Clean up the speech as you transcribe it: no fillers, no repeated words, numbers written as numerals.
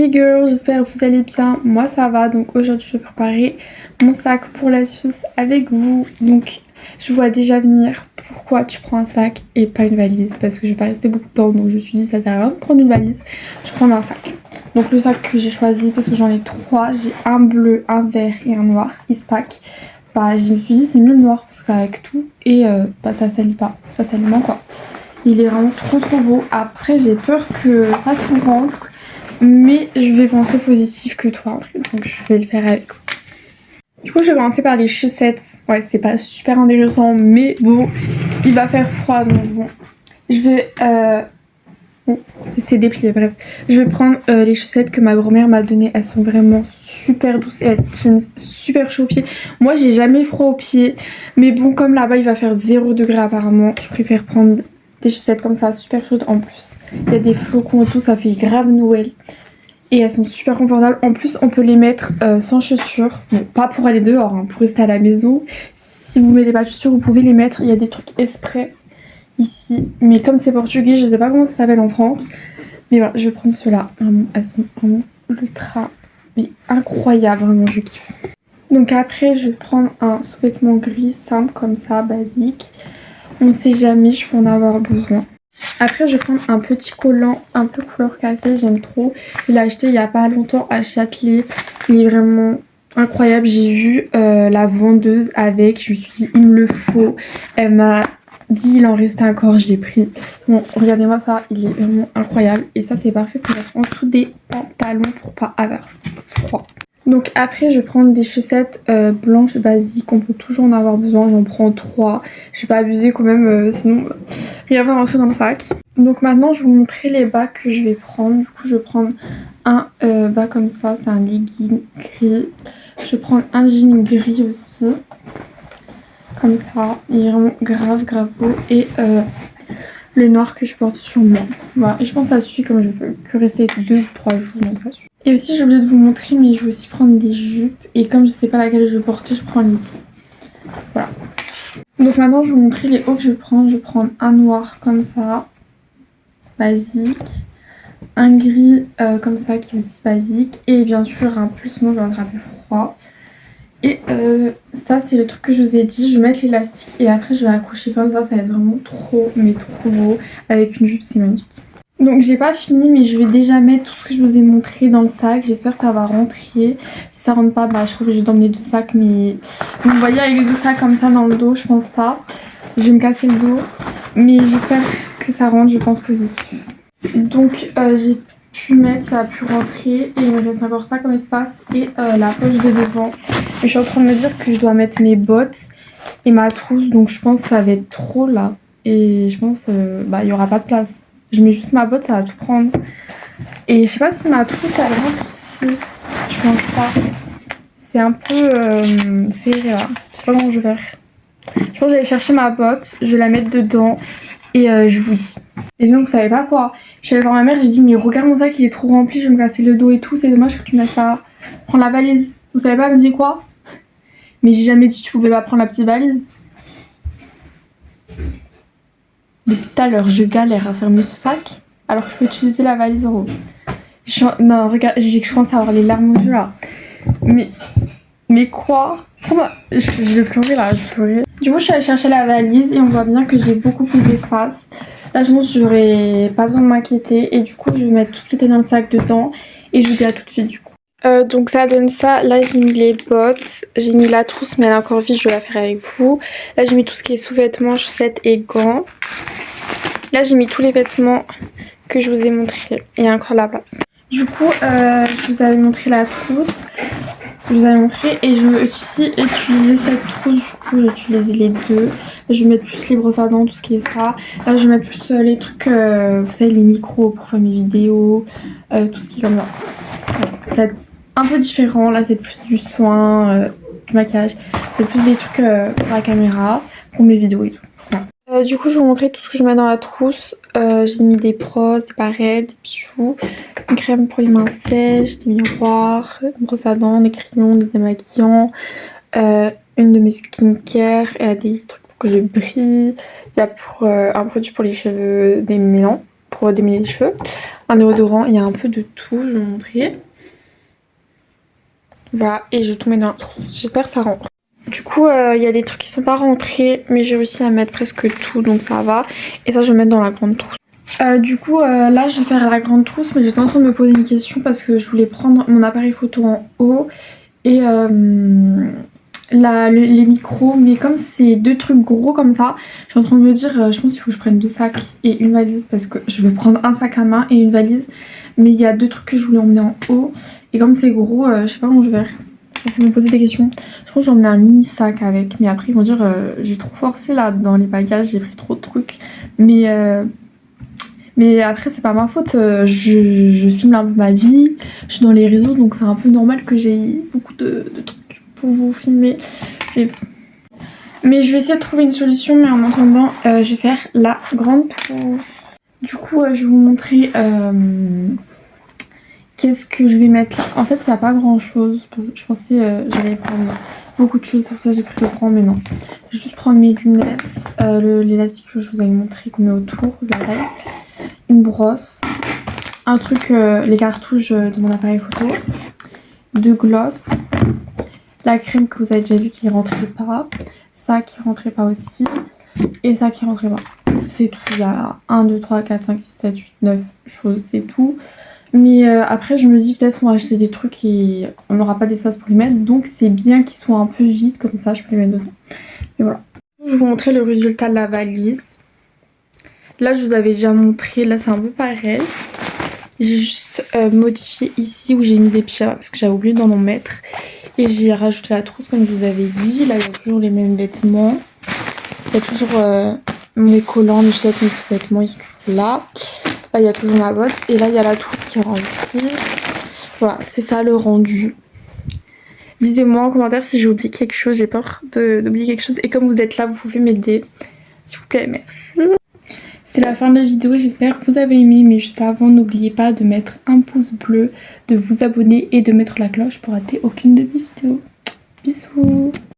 mes girls, j'espère que vous allez bien, moi ça va. Donc aujourd'hui je vais préparer mon sac pour la Suisse avec vous. Donc je vois déjà venir pourquoi tu prends un sac et pas une valise, parce que je vais pas rester beaucoup de temps, donc je me suis dit ça sert à rien de prendre une valise, je prends un sac. Donc le sac que j'ai choisi, parce que j'en ai trois, j'ai un bleu, un vert et un noir, Eastpak. Bah je me suis dit c'est mieux le noir parce que ça va avec tout et ça salit pas, ça salit moins quoi. Il est vraiment trop beau. Après j'ai peur que pas tout rentre, mais je vais penser positif que tout rentre, donc je vais le faire avec vous. Du coup je vais commencer par les chaussettes. Ouais c'est pas super intéressant, mais bon il va faire froid donc bon. Je vais bon, c'est déplié, bref. Je vais prendre les chaussettes que ma grand-mère m'a données. Elles sont vraiment super douces et elles tiennent super chaud aux pieds. Moi j'ai jamais froid aux pieds, mais bon comme là-bas il va faire 0 degré apparemment, je préfère prendre des chaussettes comme ça super chaudes. En plus il y a des flocons et tout, ça fait grave Noël. Et elles sont super confortables. En plus on peut les mettre sans chaussures. Bon pas pour aller dehors, hein, pour rester à la maison. Si vous mettez pas de chaussures vous pouvez les mettre. Il y a des trucs exprès ici, mais comme c'est portugais je sais pas comment ça s'appelle en France, mais voilà je vais prendre ceux-là. Vraiment elles sont vraiment ultra mais incroyables, vraiment je kiffe. Donc après je vais prendre un sous-vêtement gris simple comme ça, basique, on sait jamais, je peux en avoir besoin. Après je vais prendre un petit collant un peu couleur café, j'aime trop, je l'ai acheté il y a pas longtemps à Châtelet, il est vraiment incroyable. J'ai vu la vendeuse avec, je me suis dit il me le faut, elle m'a dit il en restait encore, je l'ai pris. Bon regardez-moi ça, il est vraiment incroyable et ça c'est parfait pour mettre en dessous des pantalons pour pas avoir froid. Donc après je vais prendre des chaussettes blanches basiques, on peut toujours en avoir besoin, j'en prends 3. Je vais pas abuser quand même, sinon rien va rentrer dans le sac. Donc maintenant je vais vous montrer les bas que je vais prendre. Du coup je vais prendre un bas comme ça, c'est un legging gris. Je vais prendre un jean gris aussi. Comme ça, il est vraiment grave beau. Et le noir que je porte sur moi. Voilà, et je pense que ça suffit, comme je peux que rester 2 ou 3 jours, donc ça suffit. Et aussi j'ai oublié de vous montrer, mais je vais aussi prendre des jupes. Et comme je sais pas laquelle je vais porter, je prends les deux. Voilà. Donc maintenant je vais vous montrer les hauts que je vais prendre. Je vais prendre un noir comme ça, basique. Un gris comme ça qui est aussi basique. Et bien sûr un pull, sinon je vais attraper froid. Et ça c'est le truc que je vous ai dit, je vais mettre l'élastique et après je vais accrocher comme ça va être vraiment trop beau. Avec une jupe c'est magnifique. Donc j'ai pas fini mais je vais déjà mettre tout ce que je vous ai montré dans le sac, j'espère que ça va rentrer. Si ça rentre pas bah je serai obligée d'emmener 2 sacs, mais vous me voyez avec 2 sacs comme ça dans le dos, je pense pas. Je vais me casser le dos, mais j'espère que ça rentre, je pense positif. Donc j'ai pu mettre, ça a pu rentrer et il me reste encore ça comme espace et la poche de devant. Et je suis en train de me dire que je dois mettre mes bottes et ma trousse, donc je pense que ça va être trop là et je pense il y aura pas de place. Je mets juste ma botte, ça va tout prendre. Et je sais pas si ma trousse elle rentre ici, je pense pas. C'est un peu serré là, je sais pas comment je vais faire. Je pense que j'allais chercher ma botte, je vais la mettre dedans et je vous dis. Et donc vous savez pas quoi, je suis allée voir ma mère, j'ai dit mais regarde mon sac il est trop rempli, je vais me casser le dos et tout, c'est dommage que tu me laisses pas prendre la valise. Vous savez pas, elle me dit quoi? Mais j'ai jamais dit que tu pouvais pas prendre la petite valise. Depuis tout à l'heure je galère à fermer ce sac alors que je peux utiliser la valise en haut. Non regarde, je commence à avoir les larmes aux yeux là. Mais quoi? Je vais pleurer là, je vais pleurer. Du coup je suis allée chercher la valise et on voit bien que j'ai beaucoup plus d'espace. Là je pense que j'aurais pas besoin de m'inquiéter et du coup je vais mettre tout ce qui était dans le sac dedans et je vous dis à tout de suite du coup. Donc ça donne ça, là j'ai mis les bottes, j'ai mis la trousse mais elle est encore vide, je vais la faire avec vous. Là j'ai mis tout ce qui est sous-vêtements, chaussettes et gants. Là j'ai mis tous les vêtements que je vous ai montrés, il y a encore la place. Du coup je vous avais montré la trousse, je vous avais montré et je vais aussi utiliser cette trousse, du coup j'ai utilisé les deux. Je vais mettre plus les brosses à dents, tout ce qui est ça. Là je vais mettre plus les trucs, vous savez les micros pour faire mes vidéos, tout ce qui est comme ça. Ça va être un peu différent, là c'est plus du soin, du maquillage, c'est plus des trucs pour la caméra, pour mes vidéos et tout. Voilà. Du coup je vais vous montrer tout ce que je mets dans la trousse. J'ai mis des brosses, des barrettes, des bijoux, une crème pour les mains sèches, des miroirs, une brosse à dents, des crayons, des démaquillants, une de mes skincare, et des trucs pour que je brille. Il y a un produit pour les cheveux démêlants, pour démêler les cheveux. un déodorant. Il y a un peu de tout, je vais vous montrer. Voilà, et je tout mets dans la trousse. J'espère que ça rentre. Du coup, il y a des trucs qui sont pas rentrés, mais j'ai réussi à mettre presque tout, donc ça va. Et ça, je vais mettre dans la grande trousse. Du coup, là, je vais faire la grande trousse, mais j'étais en train de me poser une question parce que je voulais prendre mon appareil photo en haut et les micros. Mais comme c'est deux trucs gros comme ça, je suis en train de me dire, je pense qu'il faut que je prenne 2 sacs et une valise parce que je vais prendre un sac à main et une valise. Mais il y a 2 trucs que je voulais emmener en haut. Et comme c'est gros, je sais pas comment je vais faire. Je vais me poser des questions. Je pense que j'ai emmené un mini sac avec. Mais après, ils vont dire, j'ai trop forcé là dans les bagages, j'ai pris trop de trucs. Mais après, c'est pas ma faute. Je filme un peu ma vie. Je suis dans les réseaux, donc c'est un peu normal que j'ai beaucoup de trucs pour vous filmer. Mais je vais essayer de trouver une solution. Mais en attendant, je vais faire la grande trousse. Du coup, je vais vous montrer qu'est-ce que je vais mettre là. En fait, il n'y a pas grand chose. Je pensais j'allais prendre beaucoup de choses. C'est pour ça que j'ai pris le grand, mais non. Je vais juste prendre mes lunettes, l'élastique que je vous avais montré qu'on met autour, l'oreille, une brosse, un truc, les cartouches de mon appareil photo, 2 gloss, la crème que vous avez déjà vu qui rentrait pas, ça qui rentrait pas aussi, et ça qui rentrait pas. C'est tout. Il y a 1, 2, 3, 4, 5, 6, 7, 8, 9 choses, c'est tout. Mais après, je me dis peut-être on va acheter des trucs et on n'aura pas d'espace pour les mettre. Donc c'est bien qu'ils soient un peu vides, comme ça je peux les mettre dedans. Et voilà. Je vais vous montrer le résultat de la valise. Là, je vous avais déjà montré. Là, c'est un peu pareil. J'ai juste modifié ici où j'ai mis des pyjamas parce que j'avais oublié d'en mettre. Et j'ai rajouté la trousse comme je vous avais dit. Là, il y a toujours les mêmes vêtements. Il y a toujours mes collants, mes chaussettes, mes sous-vêtements. Ils sont toujours là. Là, il y a toujours ma botte. Et là, il y a la trousse qui est remplie. Voilà, c'est ça le rendu. Dites-moi en commentaire si j'ai oublié quelque chose. J'ai peur d'oublier quelque chose. Et comme vous êtes là, vous pouvez m'aider. S'il vous plaît, merci. C'est la fin de la vidéo. J'espère que vous avez aimé. Mais juste avant, n'oubliez pas de mettre un pouce bleu, de vous abonner et de mettre la cloche pour rater aucune de mes vidéos. Bisous.